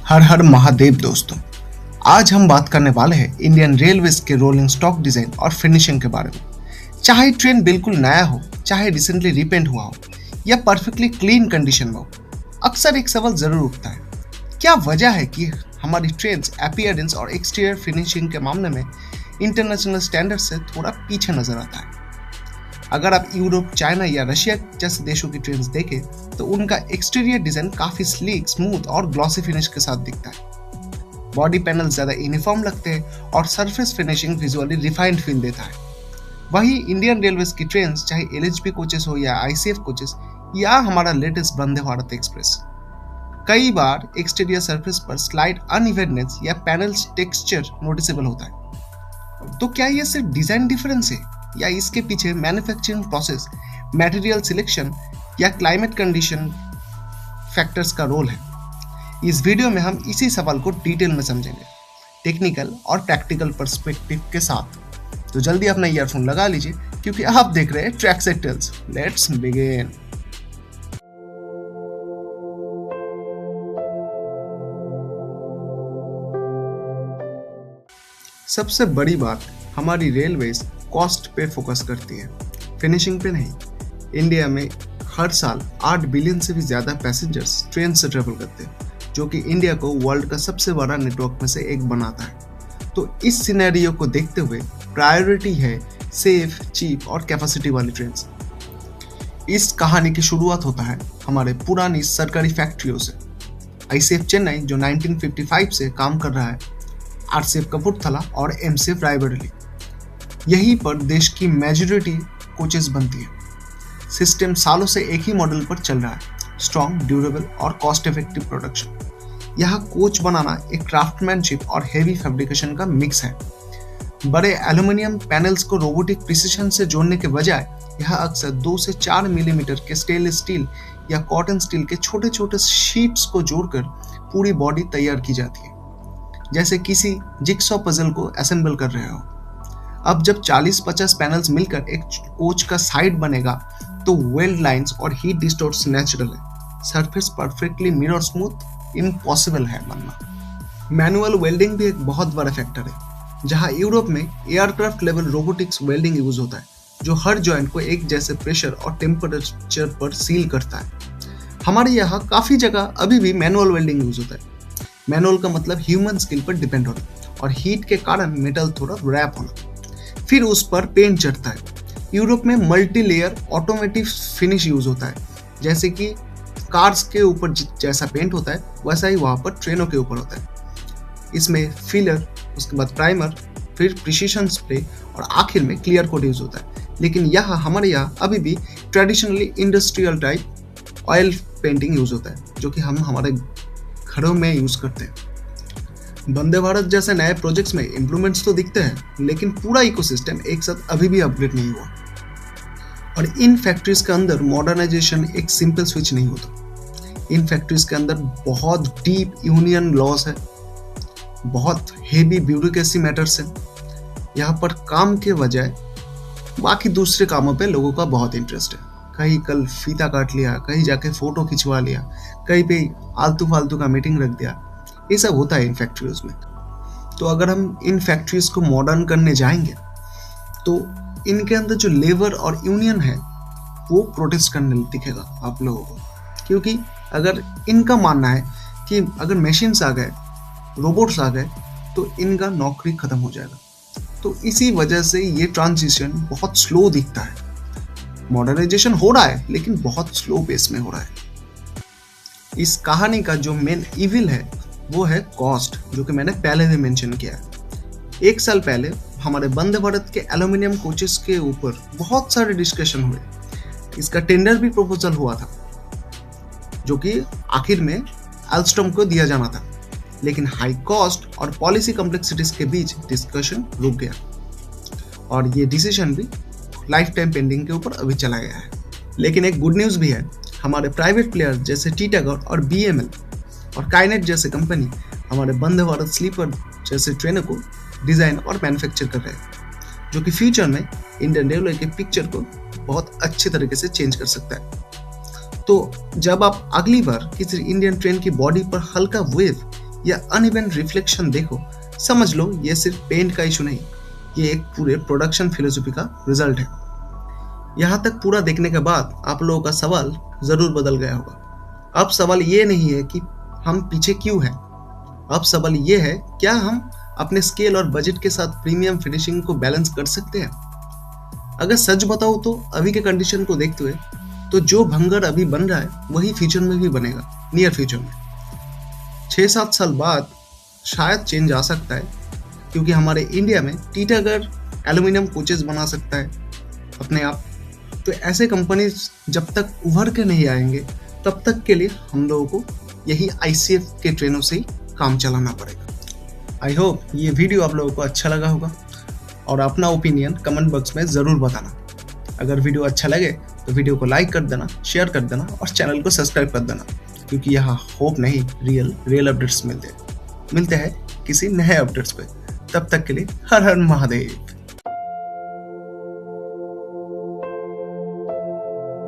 हर हर महादेव दोस्तों। आज हम बात करने वाले हैं इंडियन रेलवेज के रोलिंग स्टॉक डिजाइन और फिनिशिंग के बारे में। चाहे ट्रेन बिल्कुल नया हो, चाहे रिसेंटली रिपेंट हुआ हो या परफेक्टली क्लीन कंडीशन में हो, अक्सर एक सवाल जरूर उठता है, क्या वजह है कि हमारी ट्रेन अपीयरेंस और एक्सटीरियर फिनिशिंग के मामले में इंटरनेशनल स्टैंडर्ड से थोड़ा पीछे नजर आता है। अगर आप यूरोप, चाइना या रशिया जैसे देशों की ट्रेन्स देखें तो उनका एक्सटीरियर डिजाइन काफी स्लीक, स्मूथ और ग्लॉसी फिनिश के साथ दिखता है। बॉडी पैनल ज्यादा यूनिफॉर्म लगते हैं और surface finishing visually refined feel देता है। वहीं इंडियन रेलवेज की ट्रेन्स, चाहे एलएचबी कोचेस हो या आईसीएफ कोचेस या हमारा लेटेस्ट वंदे भारत एक्सप्रेस, कई बार एक्सटीरियर सरफेस पर स्लाइट अनइवननेस या पैनल टेक्सचर नोटिसेबल होता है। तो क्या ये सिर्फ डिजाइन डिफरेंस है या इसके पीछे मैन्युफैक्चरिंग प्रोसेस, मटेरियल सिलेक्शन या क्लाइमेट कंडीशन फैक्टर्स का रोल है? इस वीडियो में हम इसी सवाल को डिटेल में समझेंगे, टेक्निकल और प्रैक्टिकल पर्सपेक्टिव के साथ। तो जल्दी अपना ईयरफोन लगा लीजिए क्योंकि आप देख रहे हैं ट्रैक से टेल्स। Let's begin. सबसे बड़ी बात, हमारी रेलवेज कॉस्ट पे फोकस करती है, फिनिशिंग पे नहीं। इंडिया में हर साल 8 बिलियन से भी ज्यादा पैसेंजर्स ट्रेन से ट्रेवल करते हैं, जो कि इंडिया को वर्ल्ड का सबसे बड़ा नेटवर्क में से एक बनाता है। तो इस सिनेरियो को देखते हुए प्रायोरिटी है सेफ, चीप और कैपेसिटी वाली ट्रेन। इस कहानी की शुरुआत होता है हमारे पुरानी सरकारी फैक्ट्रियों से। आईसीएफ चेन्नई जो 1955 से काम कर रहा है, आरसीएफ कपूरथला और एमसीएफ रायबरेली, यहीं पर देश की मेजॉरिटी कोचेस बनती है। सिस्टम सालों से एक ही मॉडल पर चल रहा है, स्ट्रॉन्ग, ड्यूरेबल और कॉस्ट इफेक्टिव प्रोडक्शन। यहाँ कोच बनाना एक क्राफ्टमैनशिप और हेवी फैब्रिकेशन का मिक्स है। बड़े एल्यूमिनियम पैनल्स को रोबोटिक प्रिसिशन से जोड़ने के बजाय यह अक्सर 2 से 4 मिलीमीटर के स्टेनलेस स्टील या कॉटन स्टील के छोटे छोटे शीट्स को जोड़कर पूरी बॉडी तैयार की जाती है, जैसे किसी जिक्सॉ पजल को असेंबल कर रहे हो। अब जब 40-50 पैनल्स मिलकर एक कोच का साइड बनेगा तो वेल्ड लाइंस और हीट डिस्टॉर्ट्स नेचुरल है। Surface perfectly mirror smooth impossible है बनना। मैनुअल वेल्डिंग भी एक बहुत बड़ा फैक्टर है। जहां यूरोप में aircraft level robotics welding use होता है, जो हर जॉइंट को एक जैसे प्रेशर और टेम्परेचर पर सील करता है। हमारे यहाँ काफी जगह अभी भी मैनुअल वेल्डिंग यूज होता है। मैनुअल का मतलब ह्यूमन स्किल पर डिपेंड होना और हीट के कारण मेटल थोड़ा रैप होना, फिर उस पर पेंट चढ़ता है। यूरोप में multi layer automotive finish use होता है, जैसे कि कार्स के ऊपर जैसा पेंट होता है वैसा ही वहाँ पर ट्रेनों के ऊपर होता है। इसमें फिलर, उसके बाद प्राइमर, फिर प्रिसिशन स्प्रे और आखिर में क्लियर कोट यूज होता है। लेकिन यहाँ हमारे यहाँ अभी भी traditionally industrial type oil painting use होता है, जो कि हम हमारे घरों में यूज करते हैं। वंदे भारत जैसे नए प्रोजेक्ट्स में इंप्रूवमेंट्स तो दिखते हैं, लेकिन पूरा इकोसिस्टम एक साथ अभी भी अपग्रेड नहीं हुआ। और इन फैक्ट्रीज के अंदर मॉडर्नाइजेशन एक सिंपल स्विच नहीं होता। इन फैक्ट्रीज के अंदर बहुत डीप यूनियन लॉस है, बहुत हेवी ब्यूरोक्रेसी मैटर्स है। यहाँ पर काम के बजाय बाकी दूसरे कामों पे लोगों का बहुत इंटरेस्ट है। कहीं कल फीता काट लिया, कहीं जाके फोटो खिंचवा लिया, कहीं पे आलतू फालतू का मीटिंग रख दिया। ये सब होता है इन फैक्ट्रीज में। तो अगर हम इन फैक्ट्रीज को मॉडर्न करने जाएंगे तो इनके अंदर जो लेबर और यूनियन है वो प्रोटेस्ट करने दिखेगा आप लोगों को, क्योंकि अगर इनका मानना है कि अगर मशीन्स आ गए, रोबोट्स आ गए तो इनका नौकरी खत्म हो जाएगा। तो इसी वजह से ये ट्रांजिशन बहुत स्लो दिखता है। मॉडर्नाइजेशन हो रहा है लेकिन बहुत स्लो पेस में हो रहा है। इस कहानी का जो मेन इविल है वो है कॉस्ट, जो कि मैंने पहले भी मेंशन किया है। 1 साल पहले हमारे वंदे भारत के एल्यूमिनियम कोचेस के ऊपर बहुत सारे डिस्कशन हुए। इसका टेंडर भी प्रपोजल हुआ था, जो कि आखिर में अल्स्टॉम को दिया जाना था, लेकिन हाई कॉस्ट और पॉलिसी कॉम्प्लेक्सिटीज के बीच डिस्कशन रुक गया और ये डिसीजन भी लाइफ टाइम पेंडिंग के ऊपर अभी चला गया है। लेकिन एक गुड न्यूज़ भी है, हमारे प्राइवेट प्लेयर जैसे टीटागढ़ और बीएमएल और काइनेट जैसे कंपनी हमारे वंदे भारत स्लीपर जैसे ट्रेनों को डिज़ाइन और मैन्युफैक्चर कर रहे हैं, जो कि फ्यूचर में इंडियन रेलवे के पिक्चर को बहुत अच्छे तरीके से चेंज कर सकता है। तो जब आप अगली बार किसी इंडियन ट्रेन की बॉडी पर हल्का वेव या अनइवन रिफ्लेक्शन देखो, समझ लो ये सिर्फ पेंट का इशू नहीं, ये एक पूरे प्रोडक्शन फिलोसफी का रिजल्ट है। यहाँ तक पूरा देखने के बाद आप लोगों का सवाल जरूर बदल गया होगा। अब सवाल ये नहीं है कि हम पीछे क्यों हैं, अब सवाल ये है क्या हम अपने स्केल और बजट के साथ प्रीमियम फिनिशिंग को बैलेंस कर सकते हैं। अगर सच बताऊं तो अभी के कंडीशन को देखते हुए तो जो भंगर अभी बन रहा है वही फ्यूचर में भी बनेगा, नियर फ्यूचर में। 6-7 साल बाद शायद चेंज आ सकता है, क्योंकि हमारे इंडिया में टीटागढ़ एल्यूमिनियम कोचेस बना सकता है अपने आप। तो ऐसे कंपनीज जब तक उभर के नहीं आएंगे तब तक के लिए हम लोगों को यही ICF के ट्रेनों से ही काम चलाना पड़ेगा। आई होप ये वीडियो आप लोगों को अच्छा लगा होगा, और अपना ओपिनियन कमेंट बॉक्स में ज़रूर बताना। अगर वीडियो अच्छा लगे तो वीडियो को लाइक कर देना, शेयर कर देना और चैनल को सब्सक्राइब कर देना, क्योंकि यहाँ होप नहीं रियल अपडेट्स मिलते हैं किसी नए अपडेट्स पे। तब तक के लिए हर हर महादेव।